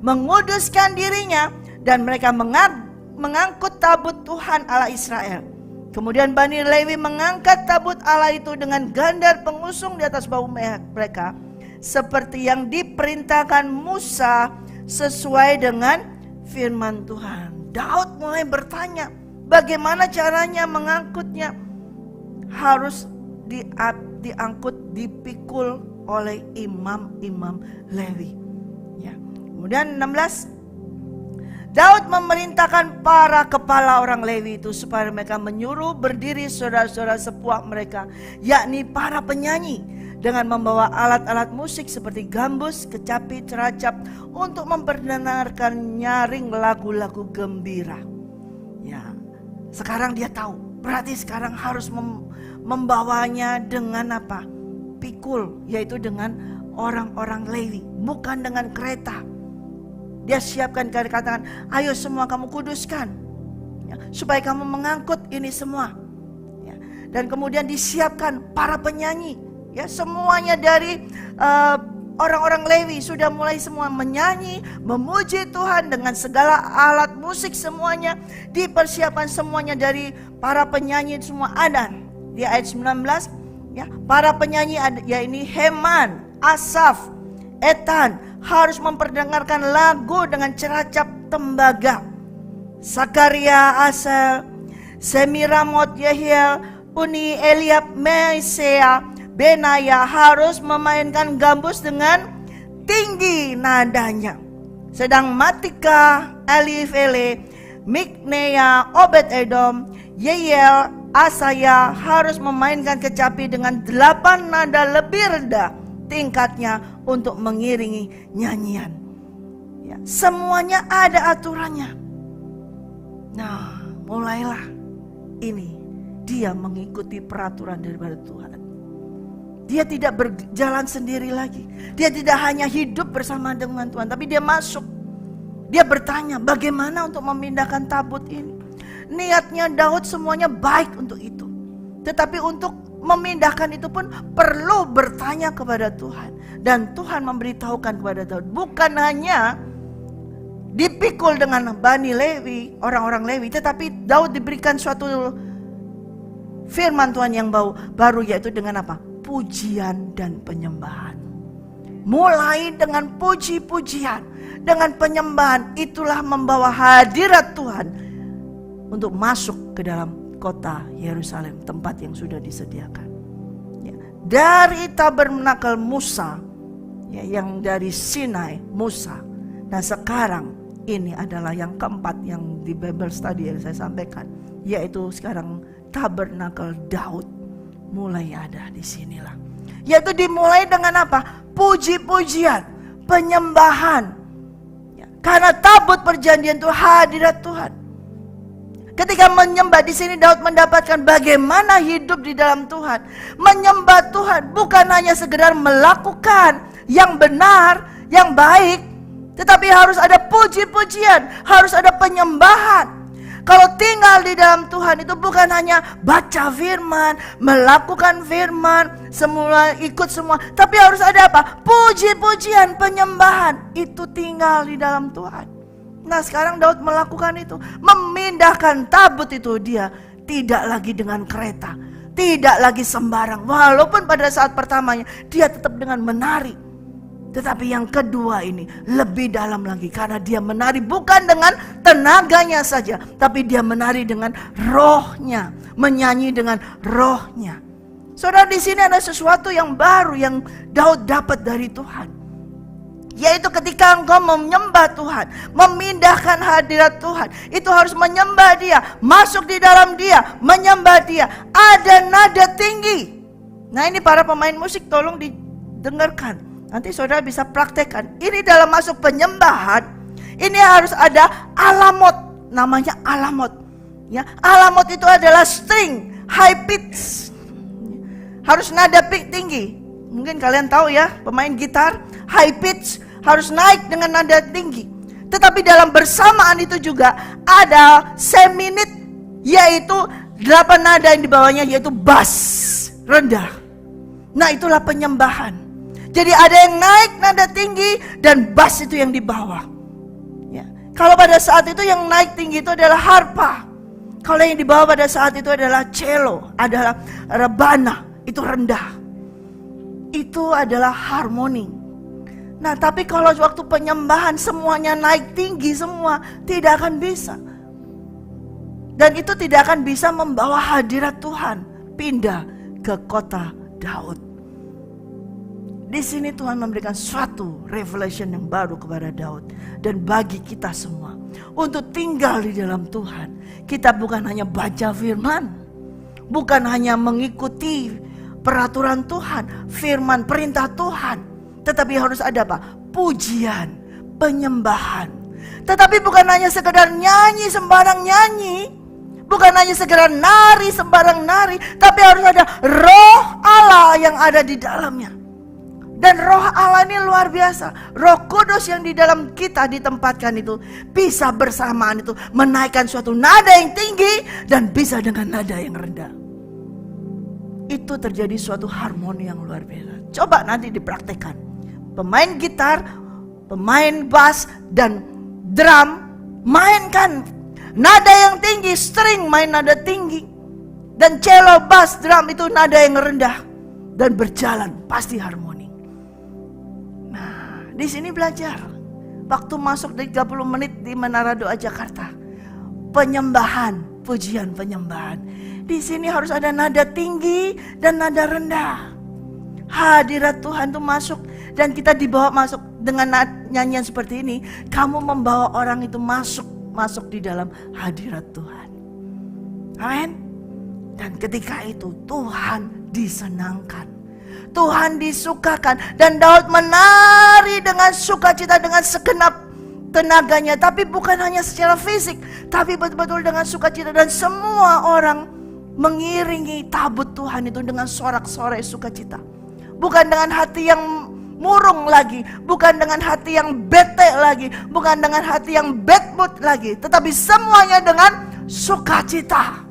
menguduskan dirinya, dan mereka mengangkut tabut Tuhan Allah Israel. Kemudian Bani Lewi mengangkat tabut Allah itu dengan gandar pengusung di atas bahu mereka, seperti yang diperintahkan Musa sesuai dengan firman Tuhan. Daud mulai bertanya, bagaimana caranya mengangkutnya? Harus diangkut, dipikul oleh imam-imam Lewi. Ya. Kemudian 16, Daud memerintahkan para kepala orang Lewi itu supaya mereka menyuruh berdiri saudara-saudara sepuak mereka, yakni para penyanyi, dengan membawa alat-alat musik seperti gambus, kecapi, ceracap, untuk memperdengarkan nyaring lagu-lagu gembira. Ya, sekarang dia tahu, berarti sekarang harus membawanya dengan apa? Pikul, yaitu dengan orang-orang Lewi, bukan dengan kereta. Dia siapkan, katakan, ayo semua kamu kuduskan, ya, supaya kamu mengangkut ini semua. Ya. Dan kemudian disiapkan para penyanyi, ya, semuanya dari orang-orang Lewi sudah mulai semua menyanyi, memuji Tuhan dengan segala alat musik semuanya. Dipersiapkan semuanya dari para penyanyi semua ada. Di ayat 19, ya, para penyanyi ya ini Heman, Asaf, Etan, harus memperdengarkan lagu dengan ceracap tembaga. Sakaria, Asel, Semiramot, Yehiel, Uni, Eliab, Meisea, Benaya harus memainkan gambus dengan tinggi nadanya. Sedang Matika, Elifele, Miknea, Obed Edom, Yeiel, Asaya harus memainkan kecapi dengan 8 nada lebih rendah tingkatnya untuk mengiringi nyanyian. Ya, semuanya ada aturannya. Nah, mulailah ini dia mengikuti peraturan daripada Tuhan. Dia tidak berjalan sendiri lagi. Dia tidak hanya hidup bersama dengan Tuhan, tapi dia masuk. Dia bertanya, bagaimana untuk memindahkan tabut ini? Niatnya Daud semuanya baik untuk itu. Tetapi untuk memindahkan itu pun perlu bertanya kepada Tuhan. Dan Tuhan memberitahukan kepada Daud, bukan hanya dipikul dengan Bani Lewi, orang-orang Lewi, tetapi Daud diberikan suatu firman Tuhan yang baru, yaitu dengan apa? Pujian dan penyembahan. Mulai dengan puji-pujian, dengan penyembahan, itulah membawa hadirat Tuhan untuk masuk ke dalam kota Yerusalem, tempat yang sudah disediakan. Ya. Dari tabernakel Musa, ya, yang dari Sinai Musa, dan sekarang ini adalah yang keempat yang di Bible study yang saya sampaikan, yaitu sekarang tabernakel Daud mulai ada di sinilah. Yaitu dimulai dengan apa? Puji-pujian, penyembahan. Ya. Karena tabut perjanjian itu hadirat Tuhan. Ketika menyembah di sini Daud mendapatkan bagaimana hidup di dalam Tuhan. Menyembah Tuhan bukan hanya sekedar melakukan yang benar, yang baik, tetapi harus ada puji-pujian, harus ada penyembahan. Kalau tinggal di dalam Tuhan itu bukan hanya baca firman, melakukan firman, semua ikut semua, tapi harus ada apa? Puji-pujian, penyembahan. Itu tinggal di dalam Tuhan. Nah, sekarang Daud melakukan itu, memindahkan tabut itu. Dia tidak lagi dengan kereta, tidak lagi sembarang. Walaupun pada saat pertamanya dia tetap dengan menari, tetapi yang kedua ini lebih dalam lagi, karena dia menari bukan dengan tenaganya saja, tapi dia menari dengan rohnya, menyanyi dengan rohnya. Saudara, di sini ada sesuatu yang baru yang Daud dapat dari Tuhan. Yaitu ketika engkau menyembah Tuhan, memindahkan hadirat Tuhan, itu harus menyembah Dia, masuk di dalam Dia, menyembah Dia. Ada nada tinggi. Nah, ini para pemain musik tolong didengarkan. Nanti saudara bisa praktekkan. Ini dalam masuk penyembahan, ini harus ada alamot, namanya alamot. Ya, alamot itu adalah string, high pitch. Harus nada tinggi. Mungkin kalian tahu ya, pemain gitar high pitch harus naik dengan nada tinggi. Tetapi dalam bersamaan itu juga ada seminit, yaitu 8 nada yang dibawanya, yaitu bass, rendah. Nah, itulah penyembahan. Jadi ada yang naik nada tinggi dan bass itu yang di bawah. Ya. Kalau pada saat itu yang naik tinggi itu adalah harpa. Kalau yang di bawah pada saat itu adalah cello, adalah rebana. Itu rendah. Itu adalah harmoni. Nah, tapi kalau waktu penyembahan semuanya naik tinggi semua, tidak akan bisa. Dan itu tidak akan bisa membawa hadirat Tuhan pindah ke kota Daud. Di sini Tuhan memberikan suatu revelation yang baru kepada Daud dan bagi kita semua untuk tinggal di dalam Tuhan. Kita bukan hanya baca firman, bukan hanya mengikuti peraturan Tuhan, firman perintah Tuhan, tetapi harus ada apa? Pujian, penyembahan. Tetapi bukan hanya sekedar nyanyi sembarang nyanyi, bukan hanya sekedar nari sembarang nari, tapi harus ada roh Allah yang ada di dalamnya. Dan roh Allah ini luar biasa. Roh Kudus yang di dalam kita ditempatkan itu bisa bersamaan itu menaikkan suatu nada yang tinggi dan bisa dengan nada yang rendah. Itu terjadi suatu harmoni yang luar biasa. Coba nanti dipraktekkan. Pemain gitar, pemain bass dan drum mainkan nada yang tinggi, string main nada tinggi, dan cello, bass, drum itu nada yang rendah dan berjalan pasti harmoni. Nah, di sini belajar. Waktu masuk di 30 menit di Menara Doa Jakarta, penyembahan, pujian penyembahan. Di sini harus ada nada tinggi dan nada rendah. Hadirat Tuhan itu masuk dan kita dibawa masuk dengan nyanyian seperti ini. Kamu membawa orang itu masuk di dalam hadirat Tuhan. Amin. Dan ketika itu Tuhan disenangkan, Tuhan disukakan, dan Daud menari dengan sukacita dengan segenap tenaganya. Tapi bukan hanya secara fisik, tapi betul-betul dengan sukacita, dan semua orang mengiringi tabut Tuhan itu dengan sorak-sorai sukacita. Bukan dengan hati yang murung lagi, bukan dengan hati yang bete lagi, bukan dengan hati yang bad mood lagi, tetapi semuanya dengan sukacita.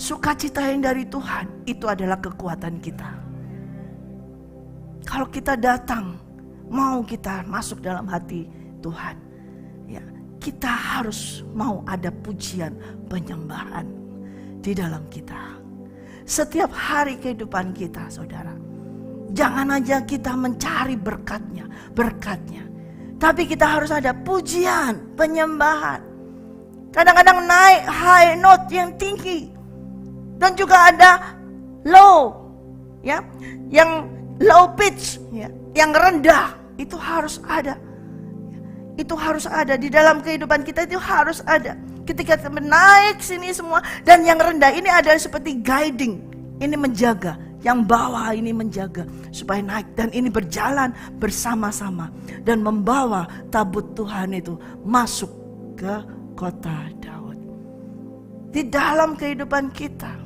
Sukacita yang dari Tuhan itu adalah kekuatan kita. Kalau kita datang, mau kita masuk dalam hati Tuhan, ya, kita harus mau ada pujian, penyembahan di dalam kita. Setiap hari kehidupan kita, saudara, jangan aja kita mencari berkatnya, tapi kita harus ada pujian, penyembahan. Kadang-kadang naik high note yang tinggi, dan juga ada low, ya, yang low pitch, ya, yang rendah. Itu harus ada. Itu harus ada di dalam kehidupan kita, itu harus ada. Ketika kita naik sini semua, dan yang rendah ini adalah seperti guiding. Ini menjaga, yang bawah ini menjaga supaya naik, dan ini berjalan bersama-sama dan membawa tabut Tuhan itu masuk ke kota Daud. Di dalam kehidupan kita,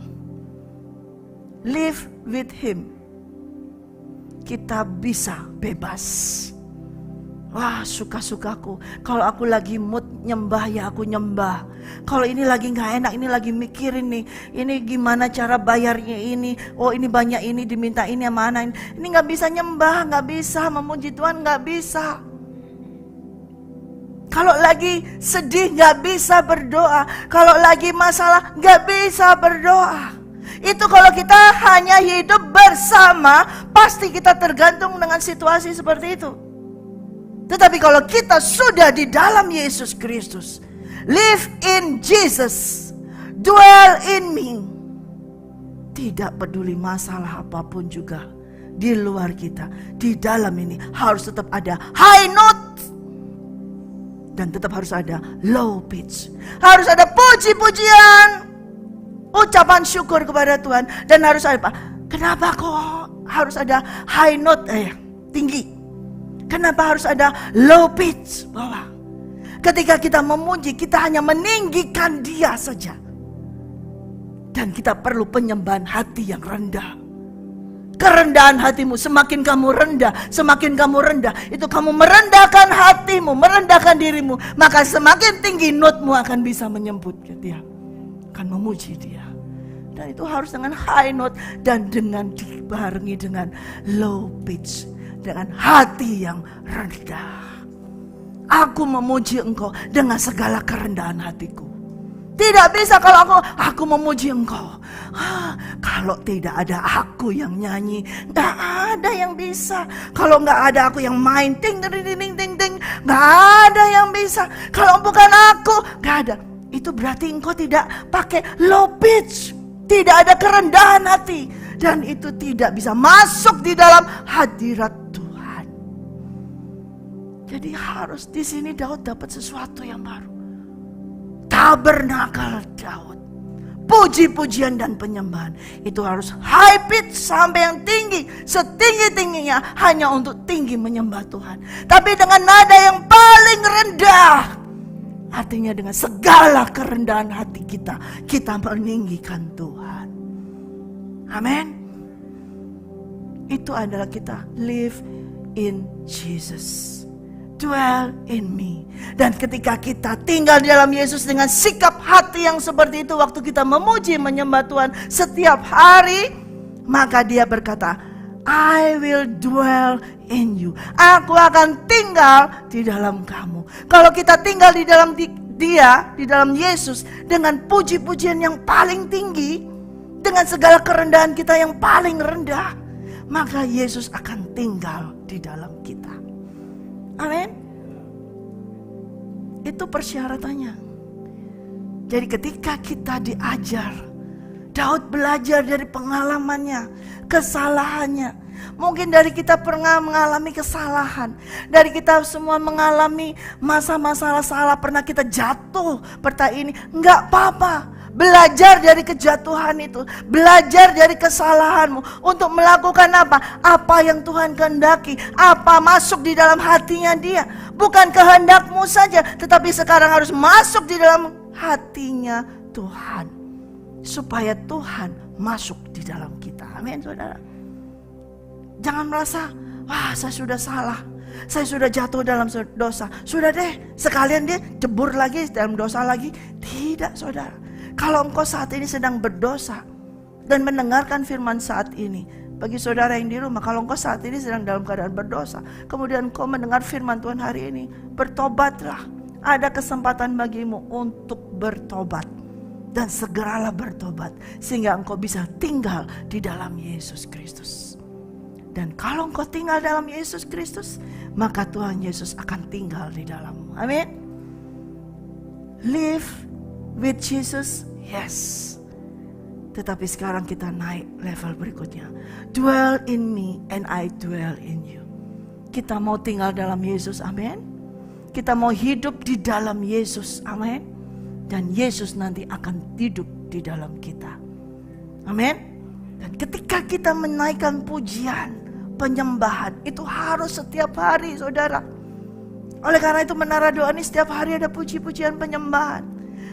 live with him, kita bisa bebas. Wah, suka-sukaku. Kalau aku lagi mood nyembah, ya aku nyembah. Kalau ini lagi gak enak, ini lagi mikirin nih, ini gimana cara bayarnya ini. Oh, ini banyak ini, diminta ini mana ini. Ini gak bisa nyembah, gak bisa memuji Tuhan, gak bisa. Kalau lagi sedih gak bisa berdoa. Kalau lagi masalah gak bisa berdoa. Itu kalau kita hanya hidup bersama, pasti kita tergantung dengan situasi seperti itu. Tetapi kalau kita sudah di dalam Yesus Kristus, live in Jesus, dwell in me, Tidak peduli masalah apapun juga di luar kita, di dalam ini harus tetap ada high note dan tetap harus ada low pitch. Harus ada puji-pujian, ucapan syukur kepada Tuhan, dan harus ada apa? Kenapa kok harus ada high note tinggi? Kenapa harus ada low pitch bawah? Ketika kita memuji, kita hanya meninggikan Dia saja. Dan kita perlu penyembahan hati yang rendah. Kerendahan hatimu, semakin kamu rendah, itu kamu merendahkan hatimu, merendahkan dirimu, maka semakin tinggi notemu akan bisa menyebut Dia, akan memuji Dia. Dan itu harus dengan high note dan dengan dibarengi dengan low pitch, dengan hati yang rendah. Aku memuji Engkau dengan segala kerendahan hatiku. Tidak bisa kalau aku memuji Engkau. Kalau tidak ada aku yang nyanyi, gak ada yang bisa. Kalau gak ada aku yang main ting ting ting ting ting, gak ada yang bisa. Kalau bukan aku, gak ada. Itu berarti Engkau tidak pakai low pitch, tidak ada kerendahan hati, dan itu tidak bisa masuk di dalam hadirat Tuhan. Jadi harus di sini Daud dapat sesuatu yang baru. Tabernakel Daud, puji-pujian dan penyembahan itu harus high pitch sampai yang tinggi, setinggi-tingginya hanya untuk tinggi menyembah Tuhan. Tapi dengan nada yang paling rendah, artinya dengan segala kerendahan hati kita, kita meninggikan Tuhan. Amin. Itu adalah kita live in Jesus, dwell in me. Dan ketika kita tinggal di dalam Yesus dengan sikap hati yang seperti itu, waktu kita memuji menyembah Tuhan setiap hari, maka Dia berkata, I will dwell in you. Aku akan tinggal di dalam kamu. Kalau kita tinggal di dalam Dia, di dalam Yesus, dengan puji-pujian yang paling tinggi, dengan segala kerendahan kita yang paling rendah, maka Yesus akan tinggal di dalam kita. Amin. Itu persyaratannya. Jadi ketika kita diajar, Daud belajar dari pengalamannya, kesalahannya. Mungkin dari kita pernah mengalami kesalahan, dari kita semua mengalami masa-masa salah, pernah kita jatuh seperti ini. Enggak apa-apa. Belajar dari kejatuhan itu, belajar dari kesalahanmu untuk melakukan apa? Apa yang Tuhan kehendaki, apa masuk di dalam hatinya Dia. Bukan kehendakmu saja, tetapi sekarang harus masuk di dalam hatinya Tuhan, supaya Tuhan masuk di dalam kita. Amin, saudara. Jangan merasa, wah saya sudah salah, saya sudah jatuh dalam dosa, sudah deh sekalian dia jebur lagi dalam dosa lagi. Tidak, saudara. Kalau engkau saat ini sedang berdosa dan mendengarkan firman saat ini, bagi saudara yang di rumah, kalau engkau saat ini sedang dalam keadaan berdosa, kemudian engkau mendengar firman Tuhan hari ini, bertobatlah. Ada kesempatan bagimu untuk bertobat, dan segeralah bertobat sehingga engkau bisa tinggal di dalam Yesus Kristus. Dan kalau engkau tinggal dalam Yesus Kristus, maka Tuhan Yesus akan tinggal di dalammu. Amin. Live with Jesus, yes. Tetapi sekarang kita naik level berikutnya. Dwell in me and I dwell in you. Kita mau tinggal dalam Yesus, amin. Kita mau hidup di dalam Yesus, amin. Dan Yesus nanti akan hidup di dalam kita, amin. Dan ketika kita menaikkan pujian, penyembahan, itu harus setiap hari, saudara. Oleh karena itu menara doa ini setiap hari ada puji-pujian penyembahan.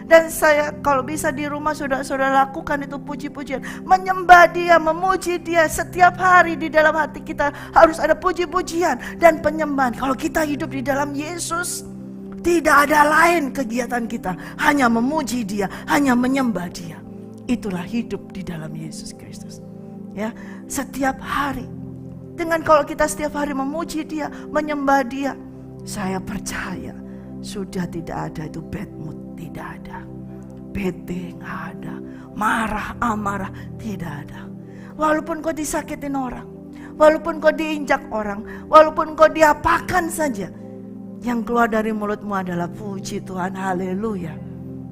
Dan saya kalau bisa di rumah saudara-saudara lakukan itu puji-pujian, menyembah Dia, memuji Dia setiap hari. Di dalam hati kita harus ada puji-pujian dan penyembahan. Kalau kita hidup di dalam Yesus, tidak ada lain kegiatan kita, hanya memuji Dia, hanya menyembah Dia. Itulah hidup di dalam Yesus Kristus. Ya, setiap hari. Dengan kalau kita setiap hari memuji Dia, menyembah Dia, saya percaya sudah tidak ada itu bad mood. Tidak ada, bete nggak ada, marah, amarah tidak ada. Walaupun kau disakitin orang, walaupun kau diinjak orang, walaupun kau diapakan saja, yang keluar dari mulutmu adalah puji Tuhan, haleluya.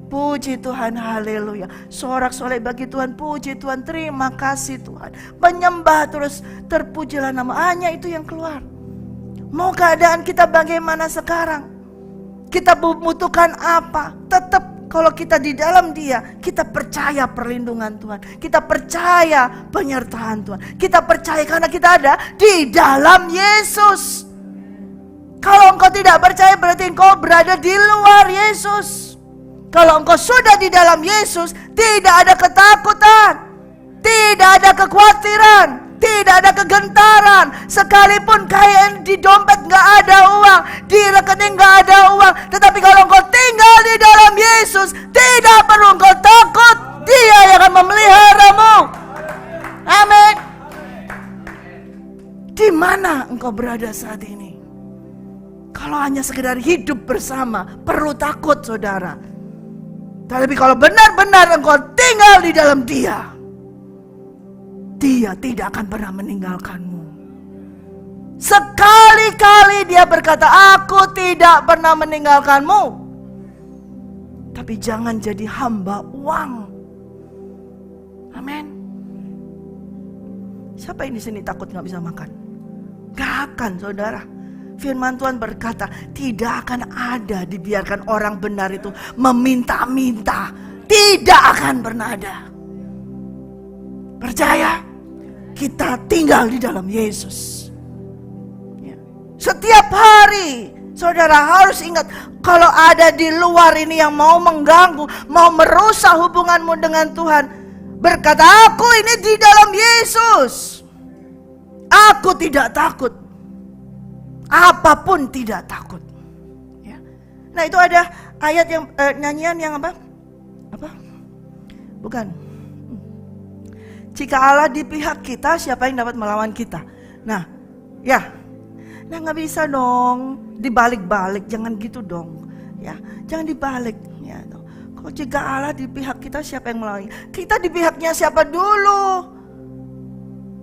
Puji Tuhan, haleluya. Sorak-sorai bagi Tuhan, puji Tuhan, terima kasih Tuhan. Menyembah terus, terpujilah nama, hanya itu yang keluar. Mau keadaan kita bagaimana sekarang? Kita membutuhkan apa? Tetap kalau kita di dalam Dia, kita percaya perlindungan Tuhan. Kita percaya penyertaan Tuhan. Kita percaya karena kita ada di dalam Yesus. Kalau engkau tidak percaya berarti engkau berada di luar Yesus. Kalau engkau sudah di dalam Yesus, tidak ada ketakutan, tidak ada kekhawatiran, tidak ada kegentaran. Sekalipun kaya di dompet gak ada uang, di rekening gak ada uang, tetapi kalau engkau tinggal di dalam Yesus, tidak perlu engkau takut. Dia yang akan memeliharamu. Amin. Di mana engkau berada saat ini? Kalau hanya sekedar hidup bersama, perlu takut saudara. Tapi kalau benar-benar engkau tinggal di dalam Dia, Dia tidak akan pernah meninggalkanmu. Sekali-kali Dia berkata, aku tidak pernah meninggalkanmu. Tapi jangan jadi hamba uang. Amin. Siapa yang di sini takut gak bisa makan? Gak akan saudara. Firman Tuhan berkata, tidak akan ada dibiarkan orang benar itu meminta-minta. Tidak akan pernah ada. Percaya? Kita tinggal di dalam Yesus. Ya. Setiap hari, saudara harus ingat, kalau ada di luar ini yang mau mengganggu, mau merusak hubunganmu dengan Tuhan, berkata, aku ini di dalam Yesus. Aku tidak takut. Apapun tidak takut. Ya. Nah itu ada ayat yang nyanyian yang apa? Apa? Bukan. Jika Allah di pihak kita, siapa yang dapat melawan kita? Nah, ya. Nah nggak bisa dong dibalik-balik, jangan gitu dong. Ya, jangan dibalik. Ya. Kalau jika Allah di pihak kita, siapa yang melawan? Kita di pihaknya siapa dulu?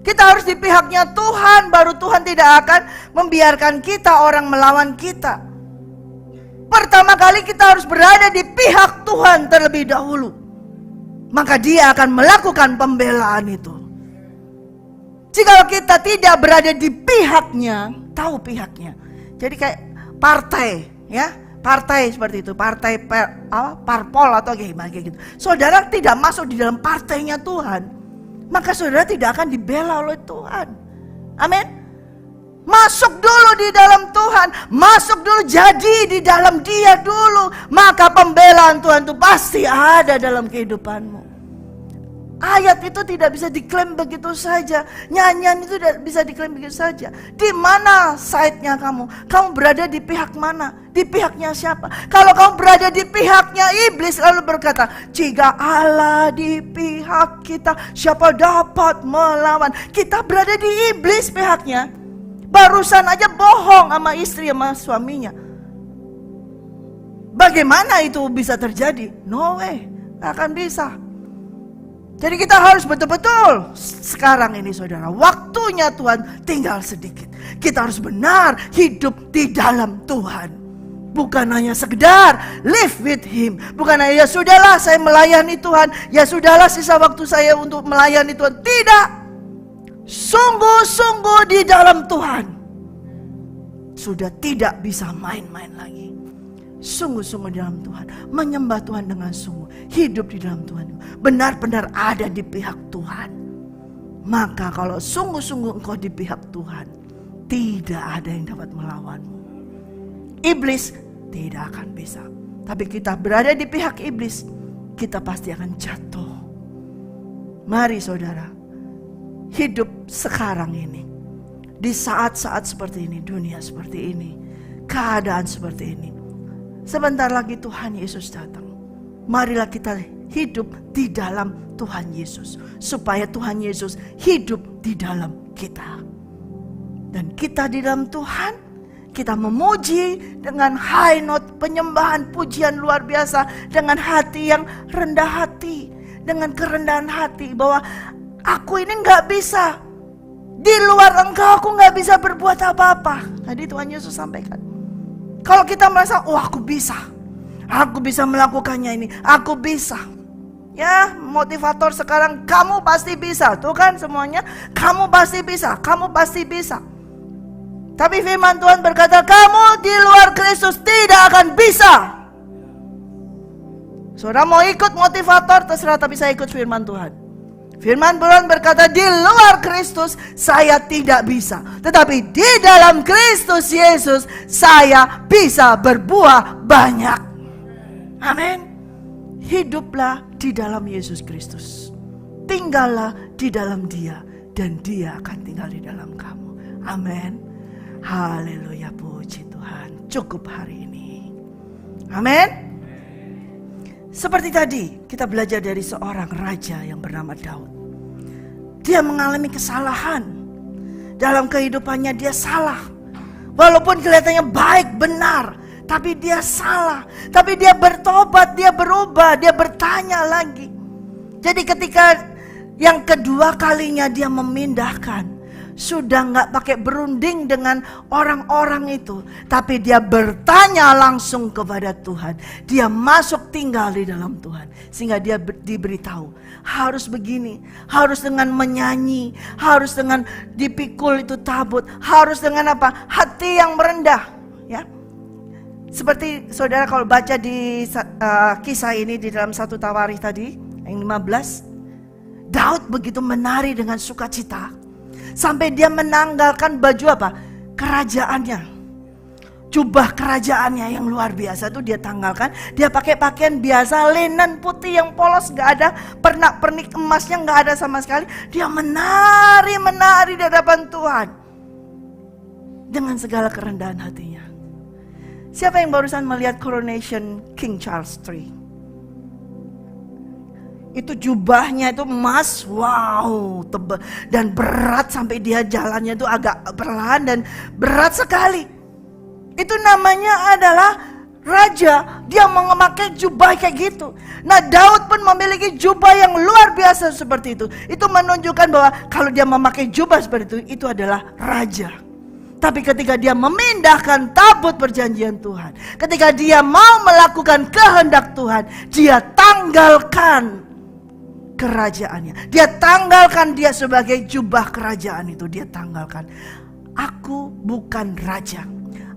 Kita harus di pihaknya Tuhan, baru Tuhan tidak akan membiarkan kita orang melawan kita. Pertama kali kita harus berada di pihak Tuhan terlebih dahulu. Maka Dia akan melakukan pembelaan itu. Jika kita tidak berada di pihaknya, tahu pihaknya. Jadi kayak partai, ya. Partai seperti itu, partai parpol atau gimana gitu. Saudara tidak masuk di dalam partainya Tuhan, maka saudara tidak akan dibela oleh Tuhan. Amin. Masuk dulu di dalam Tuhan, masuk dulu, jadi di dalam Dia dulu, maka pembelaan Tuhan itu pasti ada dalam kehidupanmu. Ayat itu tidak bisa diklaim begitu saja, nyanyian itu tidak bisa diklaim begitu saja. Di mana side-nya kamu? Kamu berada di pihak mana? Di pihaknya siapa? Kalau kamu berada di pihaknya iblis, lalu berkata, jika Allah di pihak kita, siapa dapat melawan? Kita berada di iblis pihaknya. Barusan aja bohong sama istri, sama suaminya. Bagaimana itu bisa terjadi? No way, gak akan bisa. Jadi kita harus betul-betul sekarang ini saudara, waktunya Tuhan tinggal sedikit. Kita harus benar hidup di dalam Tuhan. Bukan hanya sekedar live with Him. Bukan hanya ya sudahlah saya melayani Tuhan, ya sudahlah sisa waktu saya untuk melayani Tuhan. Tidak. Sungguh-sungguh di dalam Tuhan. Sudah tidak bisa main-main lagi. Sungguh-sungguh di dalam Tuhan, menyembah Tuhan dengan sungguh, hidup di dalam Tuhan, benar-benar ada di pihak Tuhan. Maka kalau sungguh-sungguh engkau di pihak Tuhan, tidak ada yang dapat melawanmu. Iblis tidak akan bisa. Tapi kita berada di pihak iblis, kita pasti akan jatuh. Mari saudara, hidup sekarang ini, di saat-saat seperti ini, dunia seperti ini, keadaan seperti ini. Sebentar lagi Tuhan Yesus datang. Marilah kita hidup di dalam Tuhan Yesus, supaya Tuhan Yesus hidup di dalam kita. Dan kita di dalam Tuhan, kita memuji dengan high note, penyembahan, pujian luar biasa, dengan hati yang rendah hati, dengan kerendahan hati, bahwa aku ini gak bisa, di luar Engkau aku gak bisa berbuat apa-apa. Tadi Tuhan Yesus sampaikan, kalau kita merasa, oh aku bisa, Aku bisa melakukannya ini. Aku bisa. Ya, motivator sekarang, kamu pasti bisa. Tuh kan semuanya, kamu pasti bisa. Kamu pasti bisa. Tapi firman Tuhan berkata, kamu di luar Kristus tidak akan bisa. Saudara mau ikut motivator, terserah, tapi saya ikut firman Tuhan. Firman Tuhan berkata, di luar Kristus saya tidak bisa. Tetapi di dalam Kristus Yesus saya bisa berbuah banyak. Amin. Hiduplah di dalam Yesus Kristus. Tinggallah di dalam Dia, dan Dia akan tinggal di dalam kamu. Amin. Haleluya, puji Tuhan. Cukup hari ini. Amin. Seperti tadi kita belajar dari seorang raja yang bernama Daud. Dia mengalami kesalahan. Dalam kehidupannya dia salah. Walaupun kelihatannya baik, benar, tapi dia salah. Tapi dia bertobat, dia berubah, dia bertanya lagi. Jadi ketika yang kedua kalinya dia memindahkan, sudah gak pakai berunding dengan orang-orang itu, tapi dia bertanya langsung kepada Tuhan. Dia masuk tinggal di dalam Tuhan, sehingga dia diberitahu harus begini, harus dengan menyanyi, harus dengan dipikul itu tabut, harus dengan apa? Hati yang merendah, ya. Seperti saudara kalau baca di kisah ini di dalam 1 Tawarikh tadi yang 15, Daud begitu menari dengan sukacita sampai dia menanggalkan baju apa? Kerajaannya. Jubah kerajaannya yang luar biasa itu dia tanggalkan. Dia pakai pakaian biasa, linen putih yang polos, gak ada pernak-pernik emasnya, gak ada sama sekali. Dia menari di hadapan Tuhan dengan segala kerendahan hatinya. Siapa yang barusan melihat coronation King Charles III? Itu jubahnya itu emas, wow, tebal dan berat sampai dia jalannya itu agak perlahan dan berat sekali. Itu namanya adalah raja, dia memakai jubah kayak gitu. Nah, Daud pun memiliki jubah yang luar biasa seperti itu. Itu menunjukkan bahwa kalau dia memakai jubah seperti itu adalah raja. Tapi ketika dia memindahkan tabut perjanjian Tuhan, ketika dia mau melakukan kehendak Tuhan, dia tanggalkan kerajaannya. Dia tanggalkan dia sebagai jubah kerajaan itu. Dia tanggalkan. Aku bukan raja.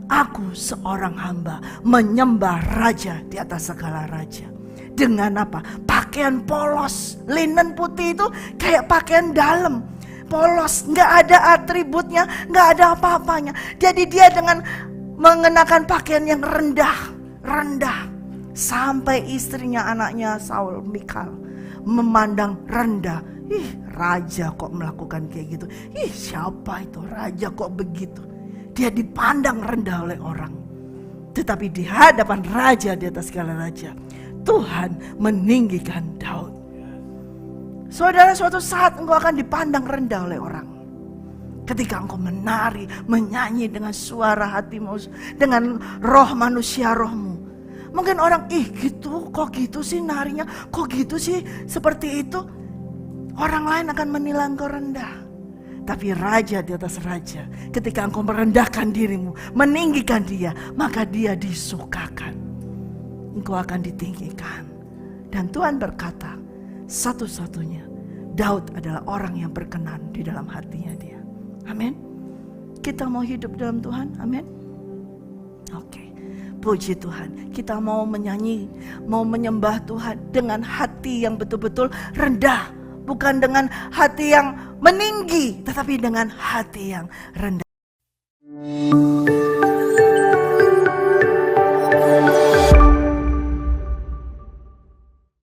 Aku seorang hamba menyembah raja di atas segala raja. Dengan apa? Pakaian polos. Linen putih itu kayak pakaian dalam. Polos. Gak ada atributnya. Gak ada apa-apanya. Jadi dia dengan mengenakan pakaian yang rendah. Rendah. Sampai istrinya, anaknya Saul, Mikal, memandang rendah. Ih, raja kok melakukan kayak gitu. Ih, siapa itu raja kok begitu? Dia dipandang rendah oleh orang. Tetapi di hadapan raja di atas segala raja, Tuhan meninggikan Daud. Saudara, suatu saat engkau akan dipandang rendah oleh orang. Ketika engkau menari, menyanyi dengan suara hatimu, dengan roh manusia rohmu. Mungkin orang, ih gitu, kok gitu sih narinya, kok gitu sih seperti itu. Orang lain akan menilai engkau rendah. Tapi raja di atas raja, ketika engkau merendahkan dirimu, meninggikan dia, maka dia disukakan. Engkau akan ditinggikan. Dan Tuhan berkata, satu-satunya Daud adalah orang yang berkenan di dalam hatinya dia. Amin. Kita mau hidup dalam Tuhan, amin. Oke. Puji Tuhan, kita mau menyanyi, mau menyembah Tuhan dengan hati yang betul-betul rendah. Bukan dengan hati yang meninggi, tetapi dengan hati yang rendah.